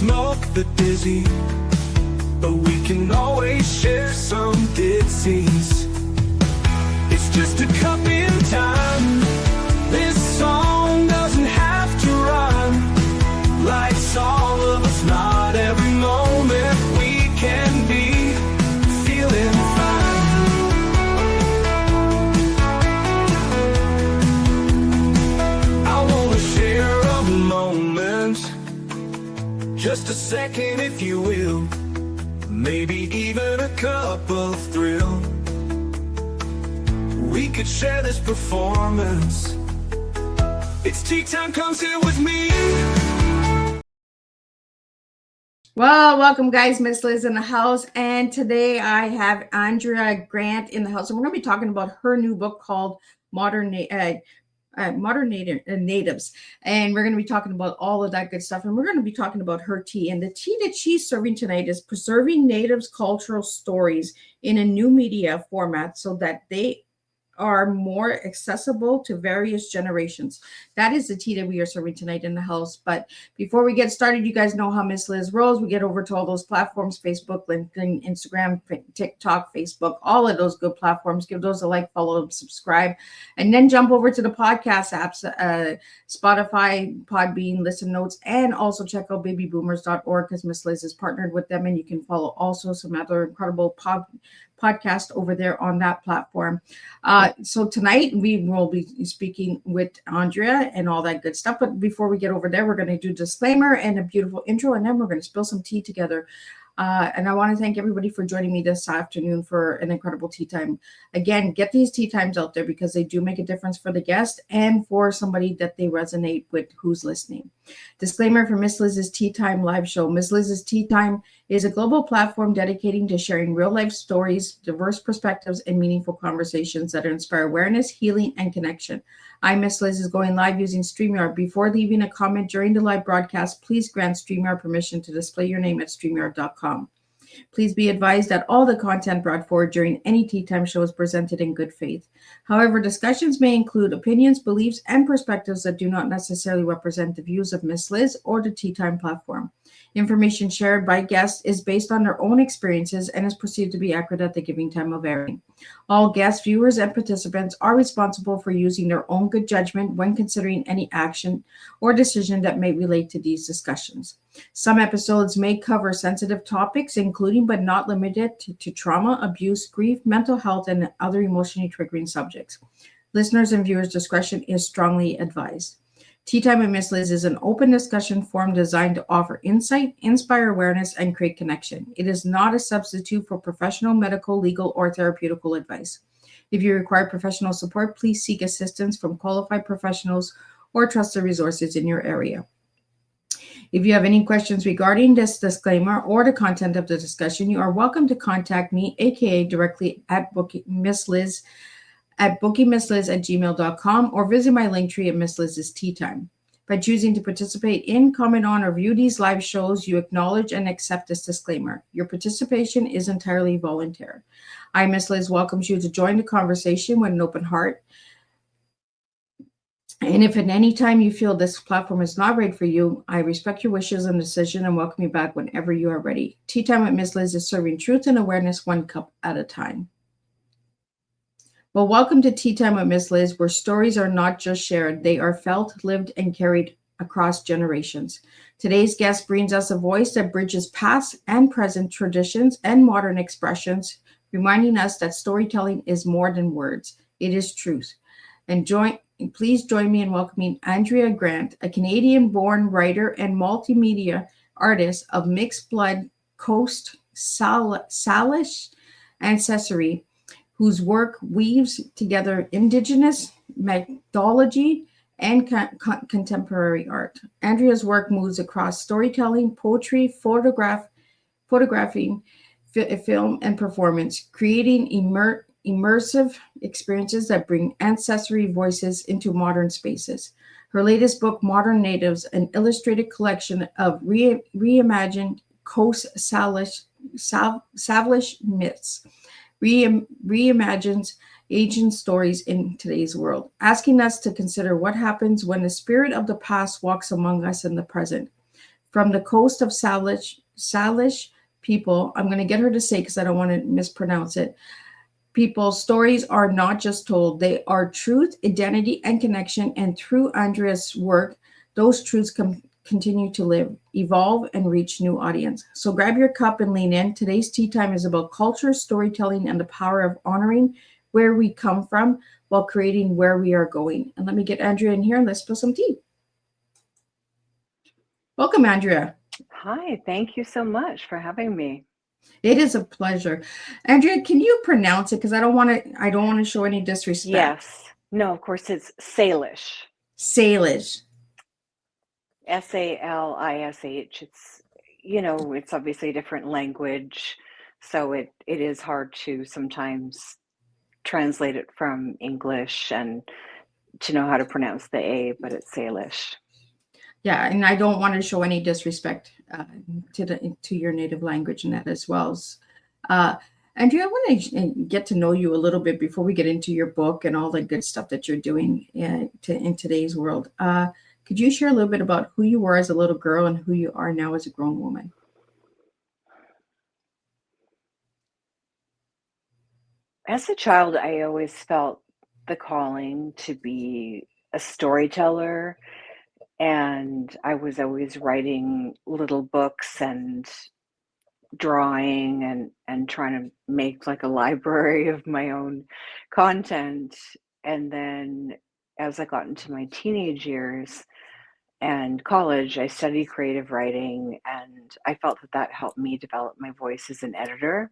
smoke the dizzy, but we can always share some disease. It's just a cup in time. This song doesn't have to rhyme. Life's all of us, not every moment we can be feeling fine. I wanna share a moment, just a second if you will, maybe even a cup of thrill. We could share this performance. It's tea time, come sit with me. Well, welcome guys, Miss Liz in the house, and today I have Andrea Grant in the house, and we're going to be talking about her new book called Modern Natives, and we're going to be talking about all of that good stuff, and we're going to be talking about her tea. And the tea that she's serving tonight is preserving Natives' cultural stories in a new media format so that they are more accessible to various generations. That is the tea that we are serving tonight in the house. But before we get started, you guys know how Miss Liz rolls. We get over to all those platforms: Facebook, LinkedIn, Instagram, TikTok, Facebook, all of those good platforms. Give those a like, follow, subscribe, and then jump over to the podcast apps, Spotify, Podbean, Listen Notes, and also check out babyboomers.org because Miss Liz is partnered with them, and you can follow also some other incredible podcast over there on that platform. So tonight we will be speaking with Andrea and all that good stuff. But before we get over there, we're going to do a disclaimer and a beautiful intro, and then we're going to spill some tea together. And I want to thank everybody for joining me this afternoon for an incredible tea time. Again, get these tea times out there because they do make a difference for the guest and for somebody that they resonate with who's listening. Disclaimer for Miss Liz's Tea Time live show. Miss Liz's Tea Time is a global platform dedicating to sharing real life stories, diverse perspectives, and meaningful conversations that inspire awareness, healing, and connection. I, Miss Liz, is going live using StreamYard. Before leaving a comment during the live broadcast, please grant StreamYard permission to display your name at StreamYard.com. Please be advised that all the content brought forward during any Tea Time show is presented in good faith. However, discussions may include opinions, beliefs, and perspectives that do not necessarily represent the views of Miss Liz or the Tea Time platform. Information shared by guests is based on their own experiences and is perceived to be accurate at the giving time of airing. All guests, viewers, and participants are responsible for using their own good judgment when considering any action or decision that may relate to these discussions. Some episodes may cover sensitive topics, including but not limited to trauma, abuse, grief, mental health, and other emotionally triggering subjects. Listeners' and viewers' discretion is strongly advised. Tea Time with Miss Liz is an open discussion forum designed to offer insight, inspire awareness, and create connection. It is not a substitute for professional, medical, legal, or therapeutical advice. If you require professional support, please seek assistance from qualified professionals or trusted resources in your area. If you have any questions regarding this disclaimer or the content of the discussion, you are welcome to contact me, aka directly at bookingmissliz@gmail.com, or visit my link tree at Miss Liz's Tea Time. By choosing to participate in, comment on, or view these live shows, you acknowledge and accept this disclaimer. Your participation is entirely voluntary. I, Miss Liz, welcomes you to join the conversation with an open heart. And if at any time you feel this platform is not right for you, I respect your wishes and decision and welcome you back whenever you are ready. Tea Time with Miss Liz is serving truth and awareness one cup at a time. Well, welcome to Tea Time with Miss Liz, where stories are not just shared, they are felt, lived, and carried across generations. Today's guest brings us a voice that bridges past and present traditions and modern expressions, reminding us that storytelling is more than words, it is truth. Please join me in welcoming Andrea Grant, a Canadian-born writer and multimedia artist of mixed blood Coast Salish ancestry, whose work weaves together Indigenous mythology and contemporary art. Andrea's work moves across storytelling, poetry, photographing, film, and performance, creating immersive experiences that bring ancestry voices into modern spaces. Her latest book, Modern Natives, an illustrated collection of reimagined Coast Salish myths, reimagines ancient stories in today's world, asking us to consider what happens when the spirit of the past walks among us in the present. from the coast of Salish people. I'm going to get her to say because I don't want to mispronounce it. People's stories are not just told, they are truth, identity, and connection. And through Andrea's work, those truths continue to live, evolve, and reach new audience. So grab your cup and lean in. Today's tea time is about culture, storytelling, and the power of honoring where we come from while creating where we are going. And let me get Andrea in here and let's spill some tea. Welcome, Andrea. Hi, thank you so much for having me. It is a pleasure. Andrea, can you pronounce it? Because I don't want to show any disrespect. Yes. No, of course it's Salish. Salish. Salish. It's obviously a different language, so it is hard to sometimes translate it from English and to know how to pronounce the A, but it's Salish. Yeah, and I don't want to show any disrespect to your native language in that as well. Andrea, I want to get to know you a little bit before we get into your book and all the good stuff that you're doing in today's world. Could you share a little bit about who you were as a little girl and who you are now as a grown woman? As a child, I always felt the calling to be a storyteller, and I was always writing little books and drawing and trying to make like a library of my own content. And then as I got into my teenage years and college, I studied creative writing, and I felt that helped me develop my voice as an editor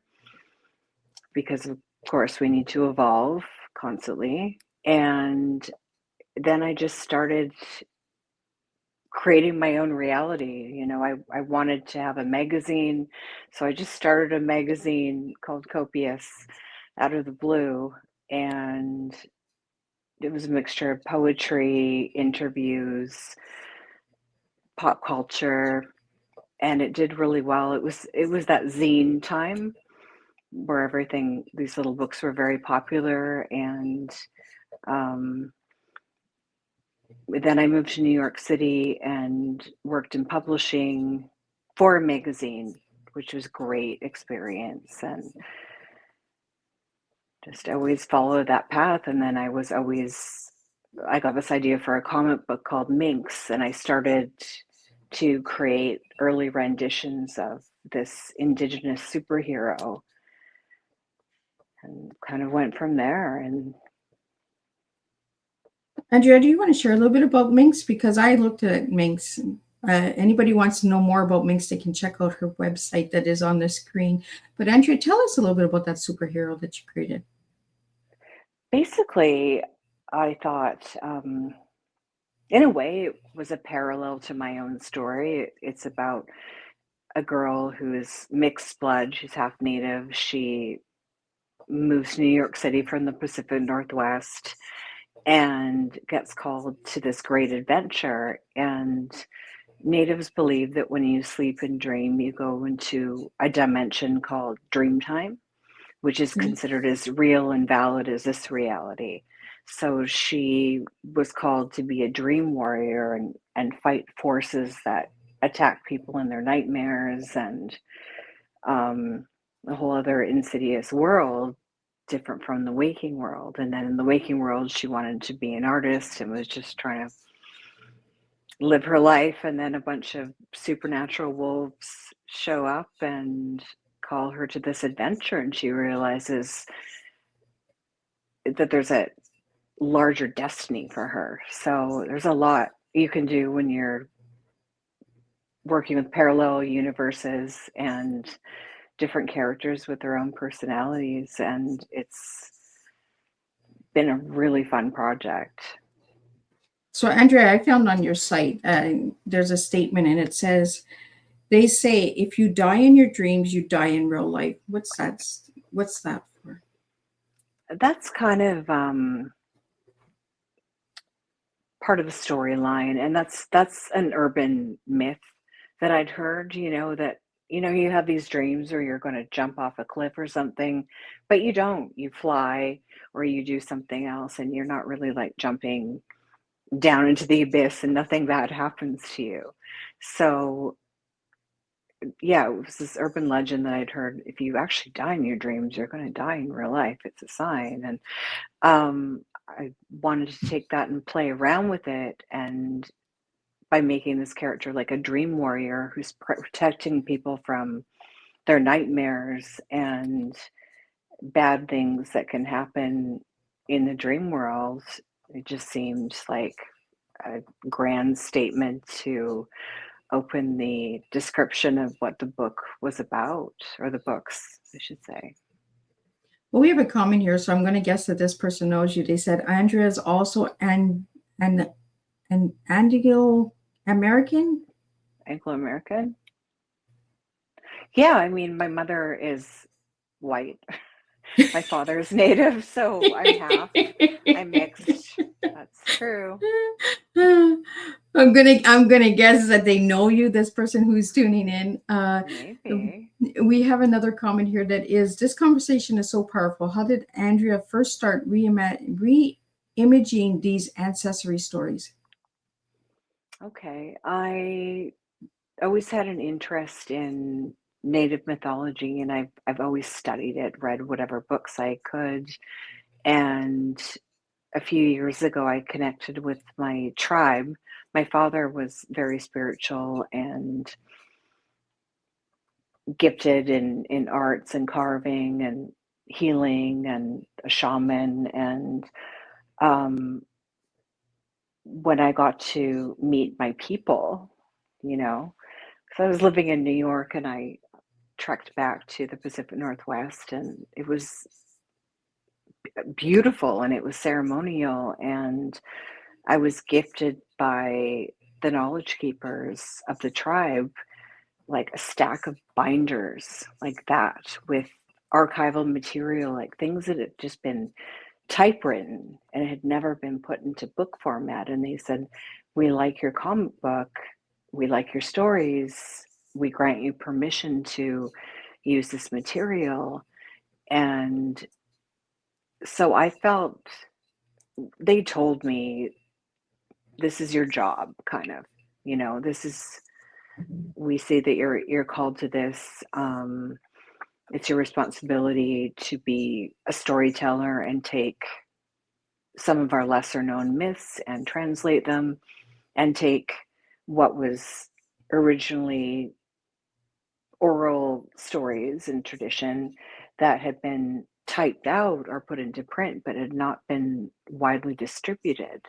because of course we need to evolve constantly. And then I just started creating my own reality. I wanted to have a magazine, so I just started a magazine called Copious out of the blue, and it was a mixture of poetry, interviews, pop culture, and it did really well. It was that zine time where these little books were very popular, and then I moved to New York City and worked in publishing for a magazine, which was a great experience, and just always followed that path. And then I got this idea for a comic book called Minx, and I started to create early renditions of this indigenous superhero and kind of went from there. And Andrea, do you want to share a little bit about Minx? Because I looked at Minx. Anybody wants to know more about Minx, they can check out her website that is on the screen. But Andrea, tell us a little bit about that superhero that you created. Basically, I thought, in a way, it was a parallel to my own story. It's about a girl who is mixed blood. She's half Native. She moves to New York City from the Pacific Northwest and gets called to this great adventure. And Natives believe that when you sleep and dream, you go into a dimension called dreamtime, which is considered as real and valid as this reality. So she was called to be a dream warrior and fight forces that attack people in their nightmares, and a whole other insidious world different from the waking world. And then in the waking world, she wanted to be an artist and was just trying to live her life. And then a bunch of supernatural wolves show up and call her to this adventure, and she realizes that there's a larger destiny for her. So there's a lot you can do when you're working with parallel universes and different characters with their own personalities, and it's been a really fun project. So Andrea, I found on your site, there's a statement and it says, they say if you die in your dreams, you die in real life. What's that for? That's kind of part of the storyline, and that's an urban myth that I'd heard, that you have these dreams or you're going to jump off a cliff or something, but you don't. You fly or you do something else, and you're not really like jumping down into the abyss and nothing bad happens to you. So yeah, it was this urban legend that I'd heard. If you actually die in your dreams, you're going to die in real life. It's a sign. And I wanted to take that and play around with it, and by making this character like a dream warrior who's protecting people from their nightmares and bad things that can happen in the dream world. It just seemed like a grand statement to open the description of what the book was about, or the books, I should say. Well, we have a comment here, so I'm going to guess that this person knows you. They said Andrea is also an Anglo-American. Anglo-American? Yeah, I mean, my mother is white. My father is native, so I'm half. I'm mixed. That's true. I'm gonna guess that they know you, this person who's tuning in. Maybe. We have another comment here that is, this conversation is so powerful. How did Andrea first start re-imaging these ancestry stories? Okay. I always had an interest in Native mythology, and I've always studied it, read whatever books I could. And a few years ago, I connected with my tribe. My father was very spiritual and gifted in arts and carving and healing, and a shaman. And when I got to meet my people, because I was living in New York, and I trekked back to the Pacific Northwest, and it was beautiful and it was ceremonial, and I was gifted by the knowledge keepers of the tribe like a stack of binders like that, with archival material, like things that had just been typewritten and had never been put into book format. And they said, we like your comic book, we like your stories, we grant you permission to use this material. And so I felt, they told me, this is your job, kind of, this is, we see that you're called to this. It's your responsibility to be a storyteller and take some of our lesser known myths and translate them, and take what was originally oral stories and tradition that had been typed out or put into print but had not been widely distributed.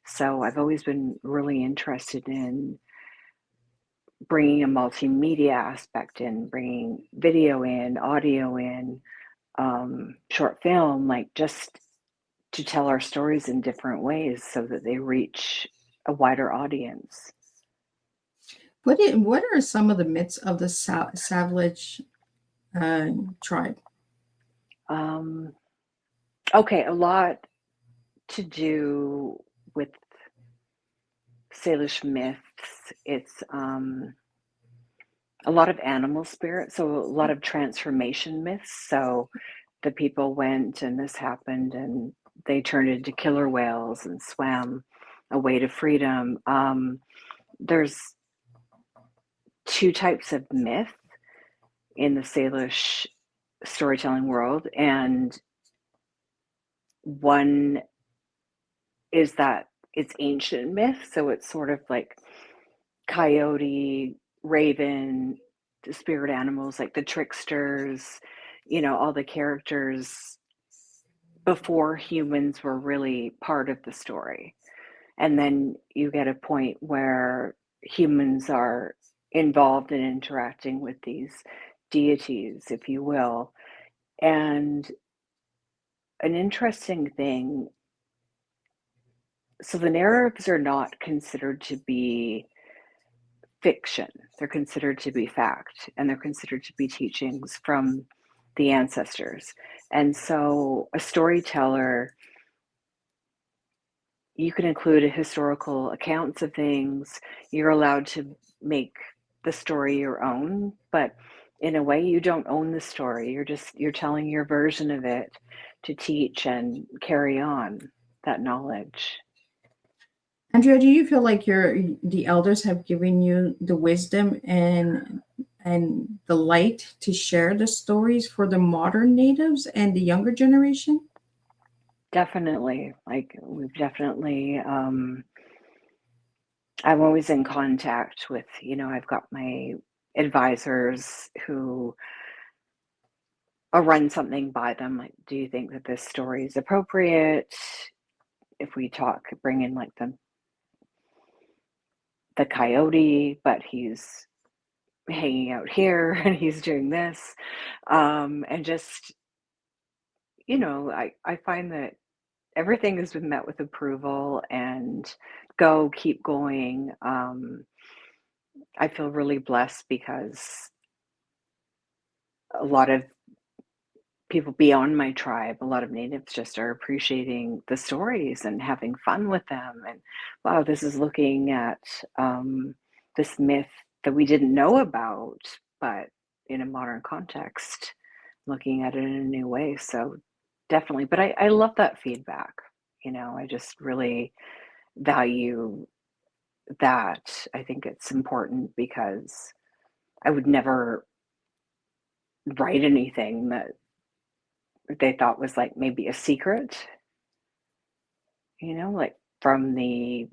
So I've always been really interested in bringing a multimedia aspect in, bringing video in, audio in, short film, like just to tell our stories in different ways so that they reach a wider audience. What are some of the myths of the Savage tribe? Okay, a lot to do with Salish myths. It's a lot of animal spirits, so a lot of transformation myths. So the people went and this happened and they turned into killer whales and swam away to freedom. There's two types of myth in the Salish storytelling world, and one is that it's ancient myth, so it's sort of like coyote, raven, the spirit animals, like the tricksters, all the characters before humans were really part of the story. And then you get a point where humans are involved in interacting with these deities, if you will. And an interesting thing, so the narratives are not considered to be fiction. They're considered to be fact, and they're considered to be teachings from the ancestors. And so a storyteller, you can include historical accounts of things. You're allowed to make the story your own, but in a way you don't own the story. You're telling your version of it to teach and carry on that knowledge. Andrea, do you feel like the elders have given you the wisdom and and the light to share the stories for the modern natives and the younger generation? Definitely. Like we've definitely, I'm always in contact with, I've got my advisors who I'll run something by them. Like, do you think that this story is appropriate? If we bring in like the coyote, but he's hanging out here and he's doing this. And just, I find that everything has been met with approval and keep going. I feel really blessed because a lot of people beyond my tribe, a lot of natives just are appreciating the stories and having fun with them. And wow, this is looking at this myth that we didn't know about, but in a modern context, looking at it in a new way. So definitely, but I love that feedback. I just really value that. I think it's important because I would never write anything that they thought was like maybe a secret, like from the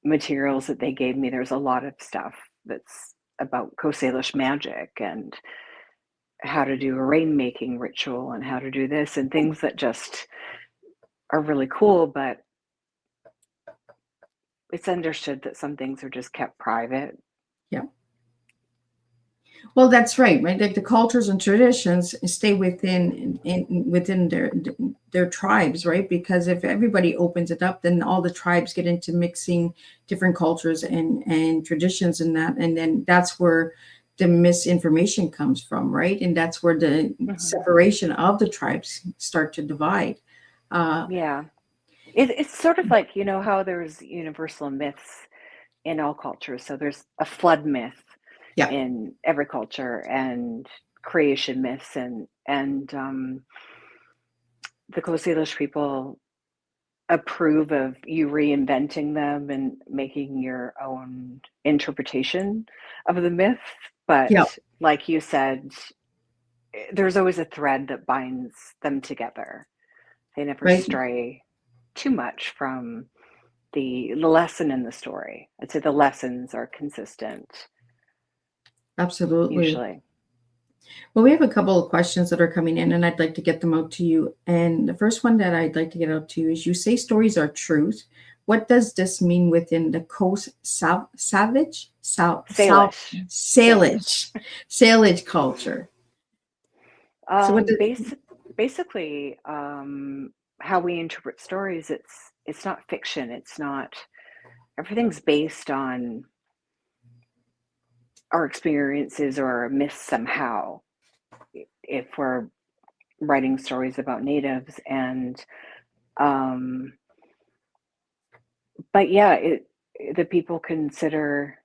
materials that they gave me, there's a lot of stuff that's about Coast Salish magic and how to do a rainmaking ritual and how to do this and things that just are really cool, but it's understood that some things are just kept private. Yeah. Well, that's right, right? Like the cultures and traditions stay within their tribes, right? Because if everybody opens it up, then all the tribes get into mixing different cultures and traditions and that, and then that's where the misinformation comes from, right? And that's where the separation of the tribes start to divide. Yeah. It's sort of like, how there's universal myths in all cultures. So there's a flood myth Yeah. in every culture and creation myths and the Coast Salish people approve of you reinventing them and making your own interpretation of the myth. But Yeah. like you said, there's always a thread that binds them together. They never Right. stray too much from the lesson in the story. I'd say the lessons are consistent Absolutely. usually. Well, we have a couple of questions that are coming in, and I'd like to get them out to you. And the first one that I'd like to get out to you is you say stories are truth. What does this mean within the coast Salish. Salish culture? So what does Basically, how we interpret stories, it's not fiction. It's not, everything's based on our experiences or a myth somehow. If we're writing stories about natives and but yeah, the people consider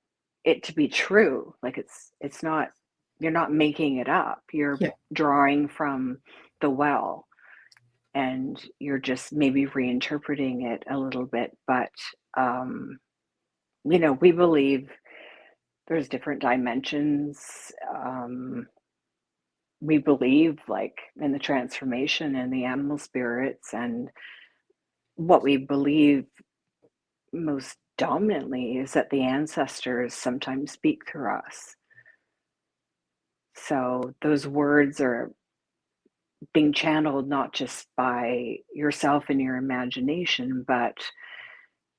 it to be true. Like it's not, you're not making it up. You're yeah, drawing from the well and you're just maybe reinterpreting it a little bit. But we believe there's different dimensions. We believe like in the transformation and the animal spirits, and what we believe most dominantly is that the ancestors sometimes speak through us. So those words are being channeled not just by yourself and your imagination, but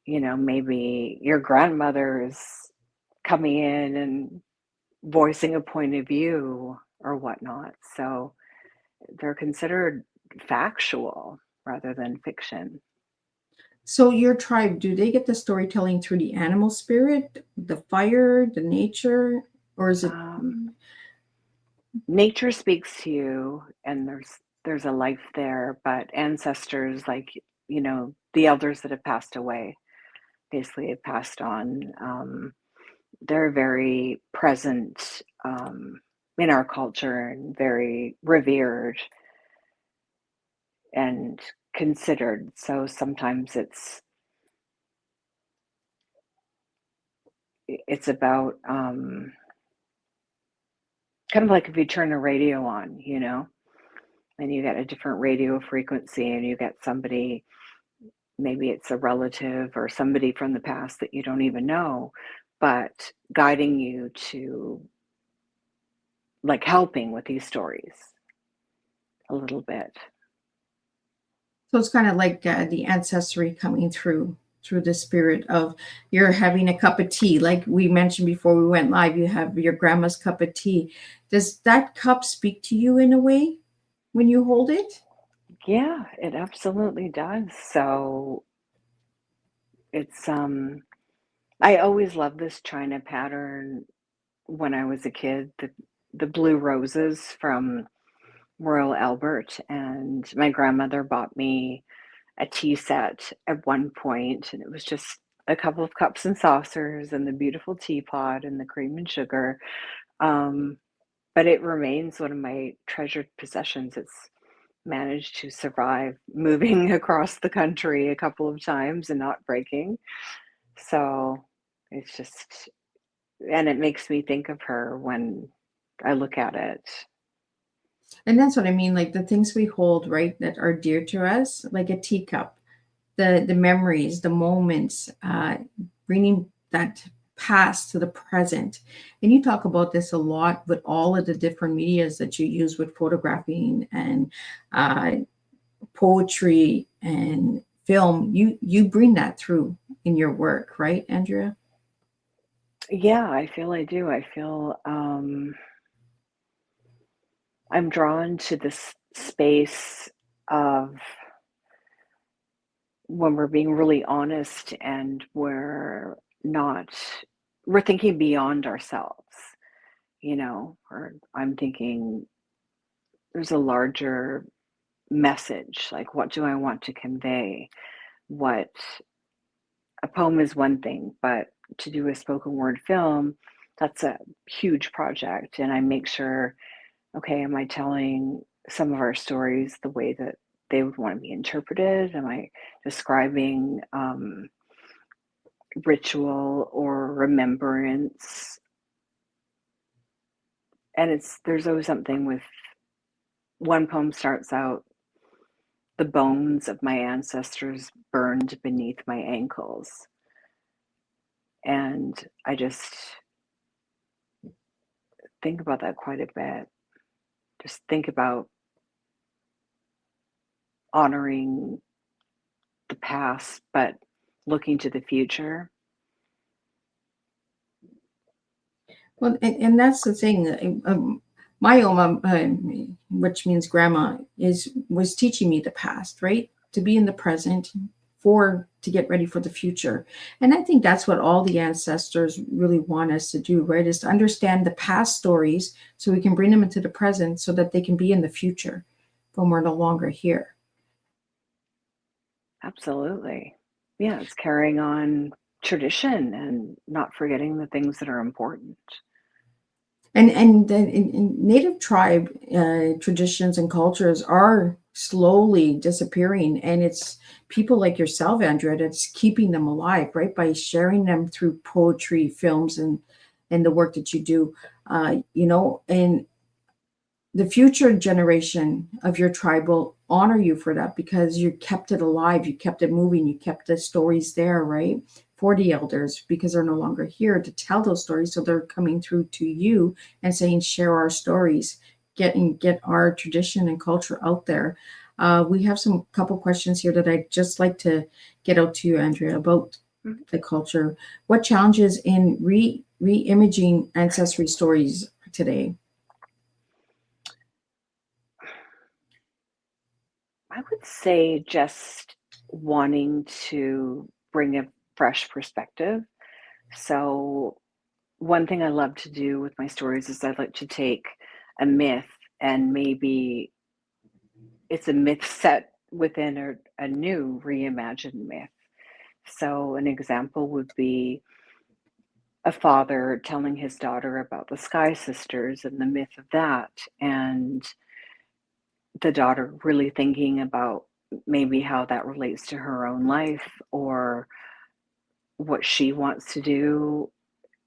maybe your grandmother is coming in and voicing a point of view or whatnot. So they're considered factual rather than fiction. so your tribe, do they get the storytelling through the animal spirit, the fire, the nature, or is it Nature speaks to you, and there's a life there, but ancestors, like the elders that have passed away, basically have passed on. They're very present in our culture and very revered and considered. So sometimes it's about kind of like if you turn a radio on, and you get a different radio frequency and you get somebody, maybe it's a relative or somebody from the past that you don't even know, but guiding you to, like, helping with these stories a little bit. So it's kind of like the ancestry coming through the spirit of you're having a cup of tea. Like we mentioned before we went live, you have your grandma's cup of tea. Does that cup speak to you in a way when you hold it? Yeah, it absolutely does. So it's I always loved this china pattern when I was a kid, the blue roses from Royal Albert, and my grandmother bought me a tea set at one point, and it was just a couple of cups and saucers and the beautiful teapot and the cream and sugar. Um, but it remains one of my treasured possessions. It's managed to survive moving across the country a couple of times and not breaking. So it's just, and it makes me think of her when I look at it. And that's what I mean, like the things we hold, right, that are dear to us, like a teacup, the memories, the moments, bringing that past to the present. And you talk about this a lot with all of the different medias that you use with photographing and uh, poetry and film. You bring that through in your work, right, Andrea? Yeah, I feel I do. I feel I'm drawn to this space of when we're being really honest and not, we're thinking beyond ourselves, or I'm thinking there's a larger message. Like, what do I want to convey? What A poem is one thing, but to do a spoken word film, that's a huge project. And I make sure, okay, am I telling some of our stories the way that they would want to be interpreted? Am I describing ritual or remembrance? And there's always something with one poem starts out, the bones of my ancestors burned beneath my ankles. And I just think about that quite a bit. Just think about honoring the past, but looking to the future. Well, and that's the thing. My Oma, which means grandma, was teaching me the past, right? To be in the present to get ready for the future. And I think that's what all the ancestors really want us to do, right? Is to understand the past stories so we can bring them into the present so that they can be in the future when we're no longer here. Absolutely. Yeah, it's carrying on tradition and not forgetting the things that are important. And in native tribe traditions and cultures are slowly disappearing, and it's people like yourself, Andrea, that's keeping them alive, right? By sharing them through poetry, films, and the work that you do, and the future generation of your tribe will honor you for that because you kept it alive, you kept it moving, you kept the stories there, right? For the elders because they're no longer here to tell those stories. So they're coming through to you and saying, share our stories, get our tradition and culture out there. We have some couple questions here that I'd just like to get out to you, Andrea, about the culture. What challenges in re-imaging ancestry stories today? I would say just wanting to bring a fresh perspective. So, one thing I love to do with my stories is I'd like to take a myth and maybe it's a myth set within a new reimagined myth. So, an example would be a father telling his daughter about the Sky Sisters and the myth of that, and the daughter really thinking about maybe how that relates to her own life or what she wants to do.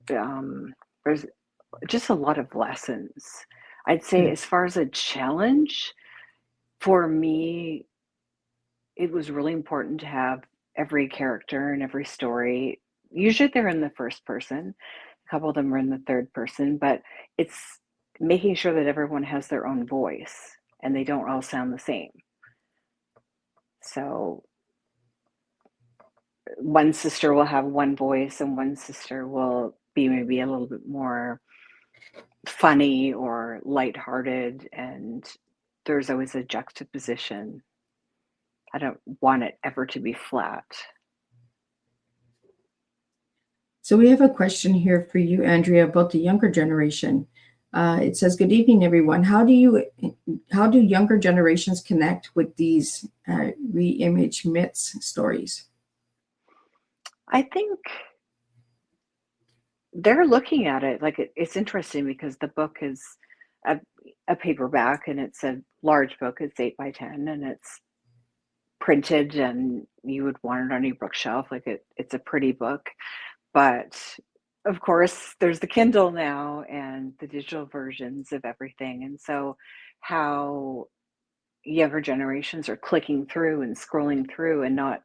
There's just a lot of lessons I'd say as far as a challenge, for me, it was really important to have every character and every story. Usually they're in the first person, a couple of them are in the third person, but it's making sure that everyone has their own voice and they don't all sound the same. So one sister will have one voice and one sister will be maybe a little bit more funny or lighthearted, and there's always a juxtaposition. I don't want it ever to be flat. So we have a question here for you, Andrea, about the younger generation. It says, "Good evening, everyone. How do younger generations connect with these reimage myths stories?" I think they're looking at it like it's interesting because the book is a, a paperback and it's a large book. It's 8 by 10 and it's printed and you would want it on your bookshelf. Like it's a pretty book. But of course, there's the Kindle now and the digital versions of everything. And so, how younger generations are clicking through and scrolling through and not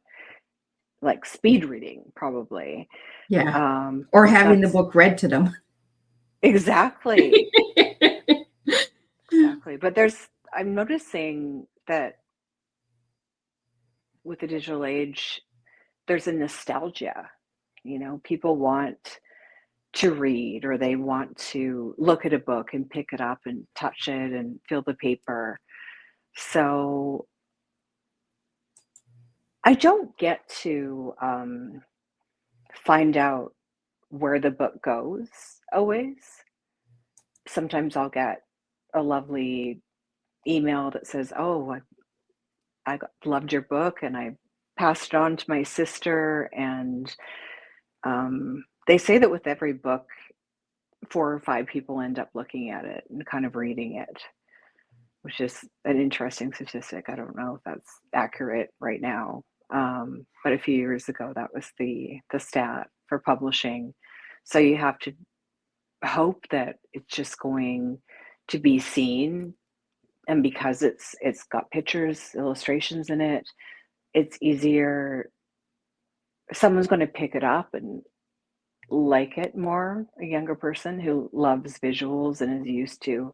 like speed reading, probably. Yeah. Or having the That's book read to them. exactly, exactly. But I'm noticing that with the digital age, there's a nostalgia. People want to read or they want to look at a book and pick it up and touch it and feel the paper. So I don't get to find out where the book goes always. Sometimes I'll get a lovely email that says, "Oh, I loved your book and I passed it on to my sister." And they say that with every book, 4 or 5 people end up looking at it and kind of reading it, which is an interesting statistic. I don't know if that's accurate right now, but a few years ago, that was the stat for publishing. So you have to hope that it's just going to be seen, and because it's got pictures, illustrations in it, it's easier. Someone's going to pick it up and like it more. A younger person who loves visuals and is used to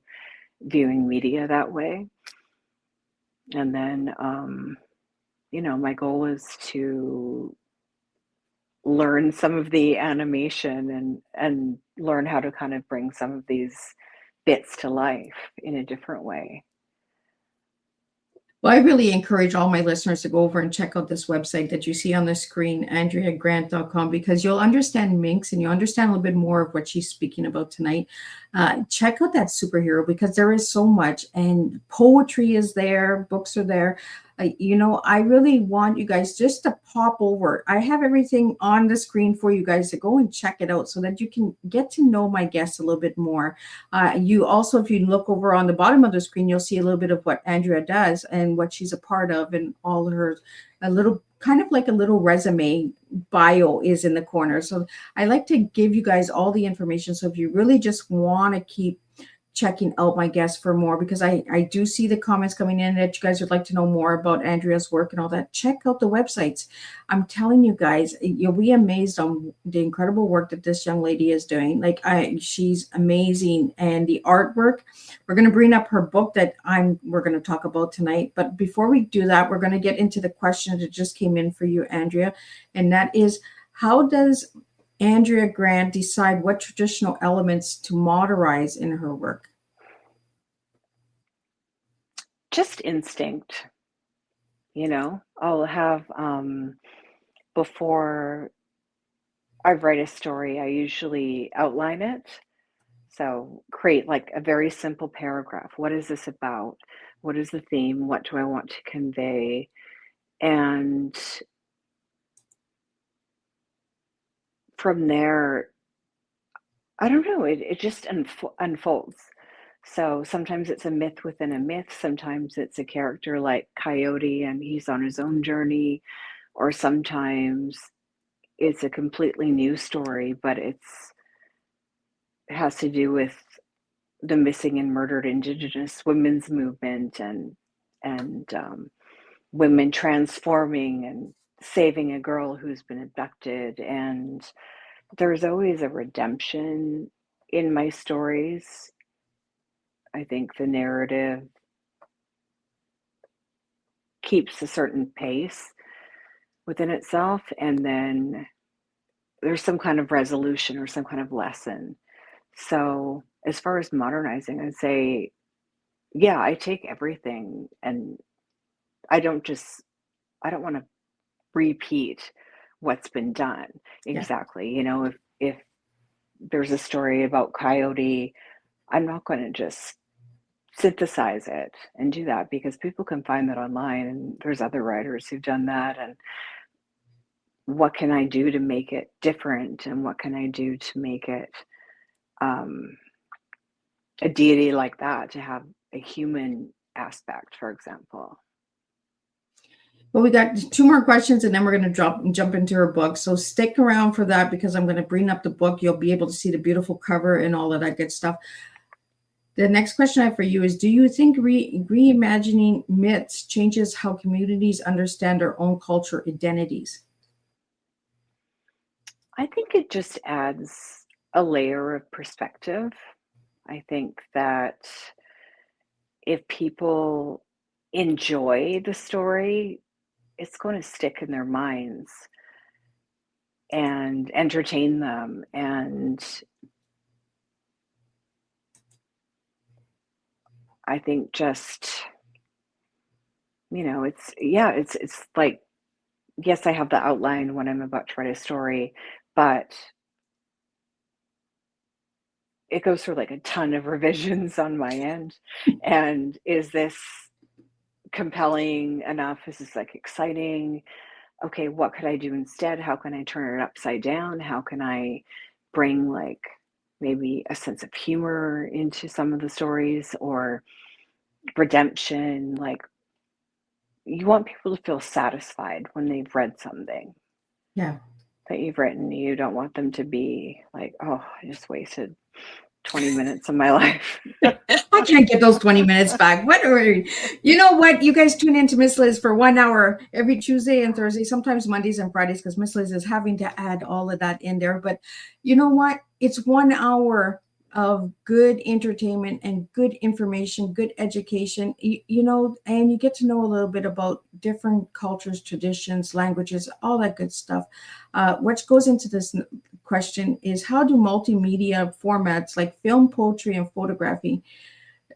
viewing media that way. And then, my goal is to learn some of the animation and learn how to kind of bring some of these bits to life in a different way. Well, I really encourage all my listeners to go over and check out this website that you see on the screen, AndreaGrant.com, because you'll understand Minx and you'll understand a little bit more of what she's speaking about tonight. Check out that superhero because there is so much, and poetry is there, books are there. I really want you guys just to pop over. I have everything on the screen for you guys to go and check it out so that you can get to know my guests a little bit more. You also, if you look over on the bottom of the screen, you'll see a little bit of what Andrea does and what she's a part of, and all her a little kind of like a little resume bio is in the corner. So I like to give you guys all the information. So if you really just want to keep checking out my guests for more, because I do see the comments coming in that you guys would like to know more about Andrea's work and all that. Check out the websites. I'm telling you guys, you'll be amazed on the incredible work that this young lady is doing. She's amazing. And the artwork, we're going to bring up her book that we're going to talk about tonight. But before we do that, we're going to get into the question that just came in for you, Andrea. And that is, how does Andrea Grant decide what traditional elements to modernize in her work? Just instinct. I'll have, before I write a story, I usually outline it. So create like a very simple paragraph. What is this about? What is the theme? What do I want to convey? And from there, I don't know, it just unfolds. So sometimes it's a myth within a myth. Sometimes it's a character like Coyote and he's on his own journey. Or sometimes it's a completely new story, but it has to do with the missing and murdered Indigenous women's movement, and women transforming and saving a girl who's been abducted. And there's always a redemption in my stories. I think the narrative keeps a certain pace within itself, and then there's some kind of resolution or some kind of lesson. So as far as modernizing, I'd say, yeah, I take everything, and I don't want to repeat what's been done Yeah. exactly. If there's a story about Coyote, I'm not going to just synthesize it and do that, because people can find that online, and there's other writers who've done that. And what can I do to make it different, and what can I do to make it a deity like that, to have a human aspect, for example. Well, we got 2 more questions and then we're going to jump into her book. So stick around for that, because I'm going to bring up the book. You'll be able to see the beautiful cover and all of that good stuff. The next question I have for you is, do you think reimagining myths changes how communities understand their own culture identities? I think it just adds a layer of perspective. I think that if people enjoy the story, it's going to stick in their minds and entertain them. And I think just, it's like, yes, I have the outline when I'm about to write a story, but it goes through like a ton of revisions on my end. And is this compelling enough? Is this like exciting? Okay, what could I do instead? How can I turn it upside down? How can I bring like maybe a sense of humor into some of the stories, or redemption? Like, you want people to feel satisfied when they've read something Yeah. that you've written. You don't want them to be like, oh, I just wasted 20 minutes of my life. I can't get those 20 minutes back. You know what? You guys tune into Miss Liz for 1 hour every Tuesday and Thursday, sometimes Mondays and Fridays, because Miss Liz is having to add all of that in there. But you know what? It's 1 hour of good entertainment and good information, good education, and you get to know a little bit about different cultures, traditions, languages, all that good stuff. What goes into this question is, how do multimedia formats like film, poetry, and photography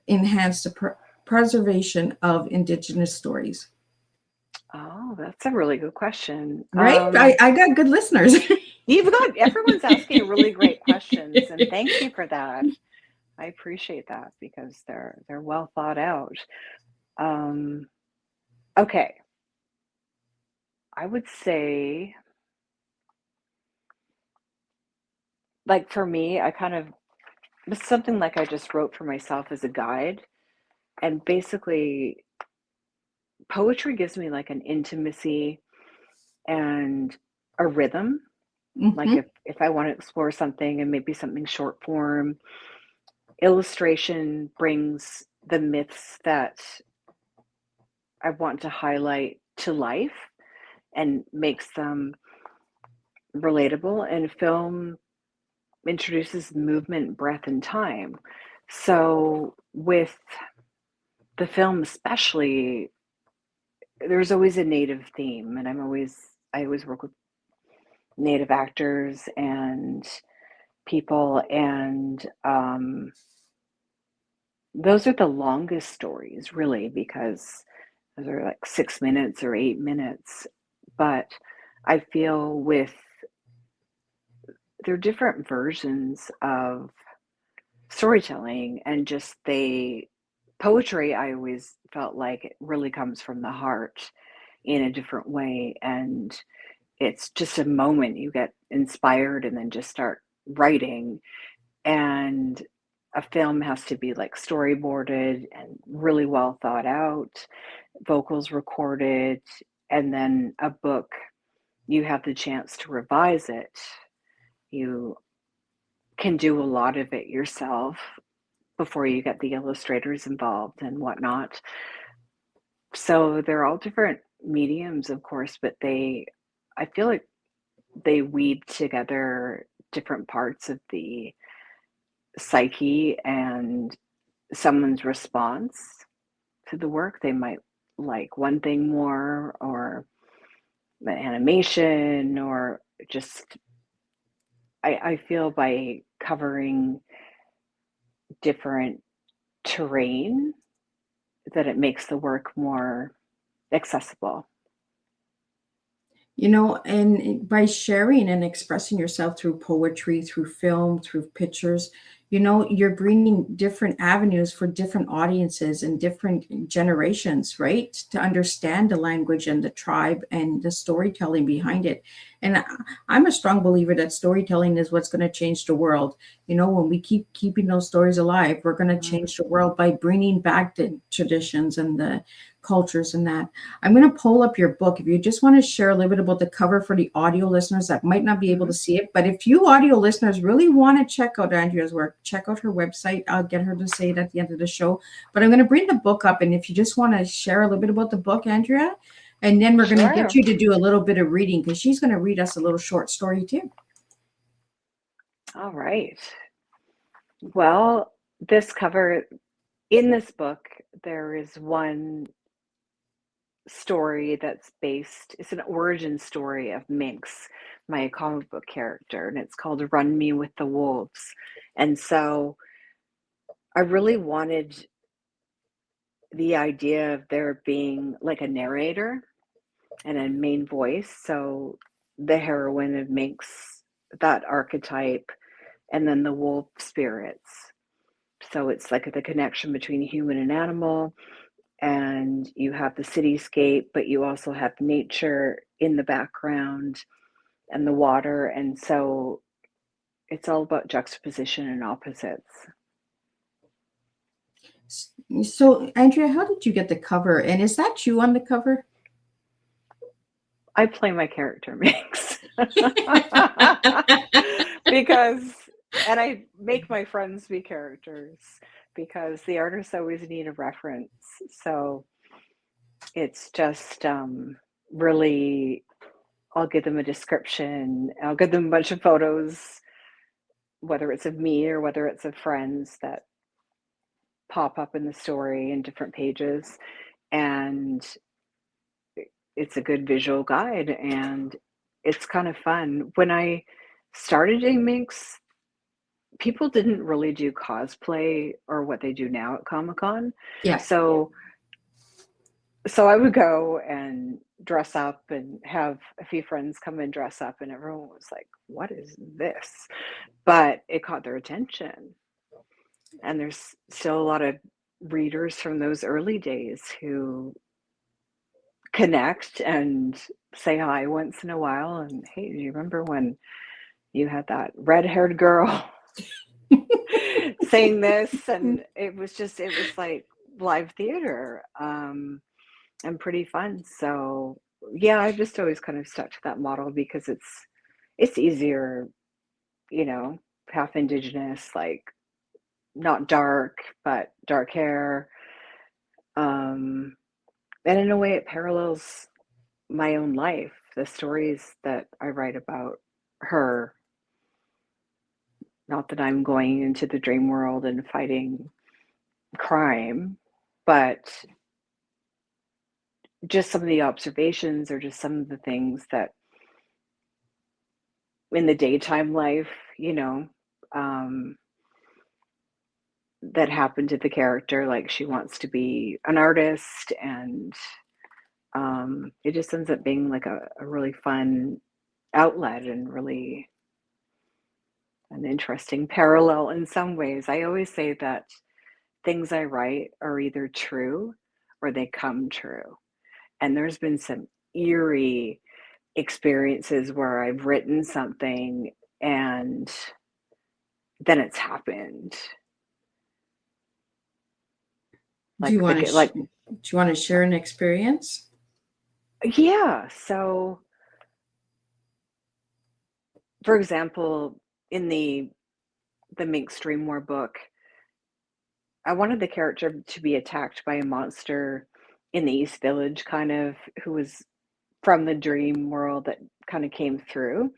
enhance the preservation of Indigenous stories? Oh, that's a really good question. Right? I got good listeners. Everyone's asking really great questions, and thank you for that. I appreciate that, because they're well thought out. Okay. I would say, like, for me, it's something like I just wrote for myself as a guide. And basically, poetry gives me like an intimacy and a rhythm. Like, Mhm. if I want to explore something, and maybe something short form, illustration brings the myths that I want to highlight to life and makes them relatable. And film introduces movement, breath, and time. So with the film especially, there's always a native theme, and I always work with native actors and people, and those are the longest stories, really, because those are like 6 minutes or 8 minutes. But I feel there are different versions of storytelling, and just poetry, I always felt like it really comes from the heart in a different way. And it's just a moment you get inspired and then just start writing. And a film has to be like storyboarded and really well thought out, vocals recorded. And then a book, you have the chance to revise it. You can do a lot of it yourself before you get the illustrators involved and whatnot. So they're all different mediums, of course, but I feel like they weave together different parts of the psyche and someone's response to the work. They might like one thing more, or the animation, or just, I feel by covering different terrain that it makes the work more accessible. You know, and by sharing and expressing yourself through poetry, through film, through pictures, you know, you're bringing different avenues for different audiences and different generations, right? To understand the language and the tribe and the storytelling behind it. And I'm a strong believer that storytelling is what's going to change the world. You know, when we keep keeping those stories alive, we're going to change the world by bringing back the traditions and the cultures and that. I'm going to pull up your book. If you just want to share a little bit about the cover for the audio listeners that might not be able to see it, but if you audio listeners really want to check out Andrea's work, check out her website. I'll get her to say it at the end of the show. But I'm going to bring the book up, and if you just want to share a little bit about the book, Andrea, and then we're going to get you to do a little bit of reading, because she's going to read us a little short story too. All right. Well, this cover, in this book, there is one story that's based, it's an origin story of Minx, my comic book character, and it's called Run Me with the Wolves. And so I really wanted the idea of there being like a narrator and a main voice. So the heroine of Minx, that archetype, and then the wolf spirits. So it's like the connection between human and animal. And you have the cityscape, but you also have nature in the background and the water. And so it's all about juxtaposition and opposites. So, Andrea, how did you get the cover? And is that you on the cover? I play my character Minx. Because, and I make my friends be characters, because the artists always need a reference. So it's just really, I'll give them a description, I'll give them a bunch of photos, whether it's of me or whether it's of friends that pop up in the story in different pages. And it's a good visual guide, and it's kind of fun. When I started doing Minx, people didn't really do cosplay or what they do now at Comic-Con. Yeah. So I would go and dress up and have a few friends come and dress up, and everyone was like, what is this? But it caught their attention. And there's still a lot of readers from those early days who connect and say hi once in a while. And hey, do you remember when you had that red-haired girl saying this? And it was like live theater, and pretty fun. So yeah, I've just always kind of stuck to that model because it's easier, you know, half indigenous, like not dark, but dark hair. And in a way it parallels my own life, the stories that I write about her. Not that I'm going into the dream world and fighting crime, but just some of the observations, or just some of the things that in the daytime life, you know, that happen to the character. Like she wants to be an artist, and it just ends up being like a really fun outlet, and really an interesting parallel in some ways. I always say that things I write are either true or they come true. And there's been some eerie experiences where I've written something and then it's happened. Do you want to share an experience? Yeah. So, for example, in the Minx Dream War book, I wanted the character to be attacked by a monster in the East Village, kind of, who was from the dream world that kind of came through.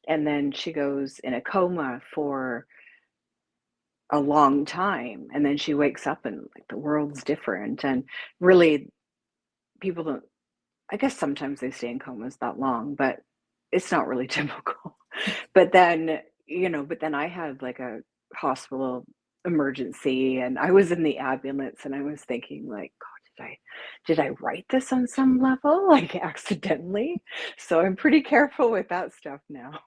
And then she goes in a coma for a long time. And then she wakes up and like the world's different. And really, people don't, I guess sometimes they stay in comas that long, but it's not really typical. But then, but then I had like a hospital emergency and I was in the ambulance and I was thinking like, God, did I write this on some level, like accidentally? So I'm pretty careful with that stuff now.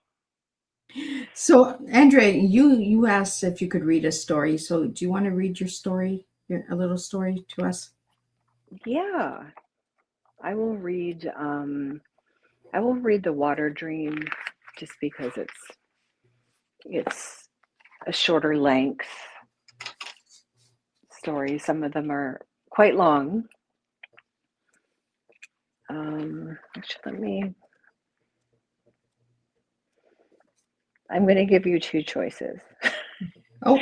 So, Andrea, you asked if you could read a story. So, do you want to read your story, a little story to us? Yeah, I will read The Water Dream just because it's a shorter length story. Some of them are quite long. Actually, I'm going to give you two choices. Oh,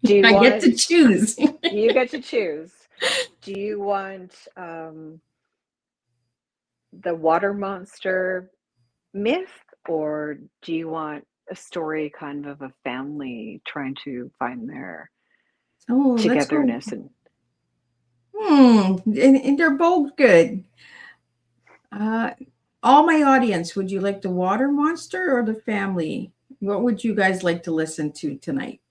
Do you I want get to choose. You get to choose. Do you want the water monster myth, or do you want a story kind of a family trying to find their Oh, let's go. togetherness? And And they're both good. Uh, all my audience, would you like the water monster or the family? What would you guys like to listen to tonight?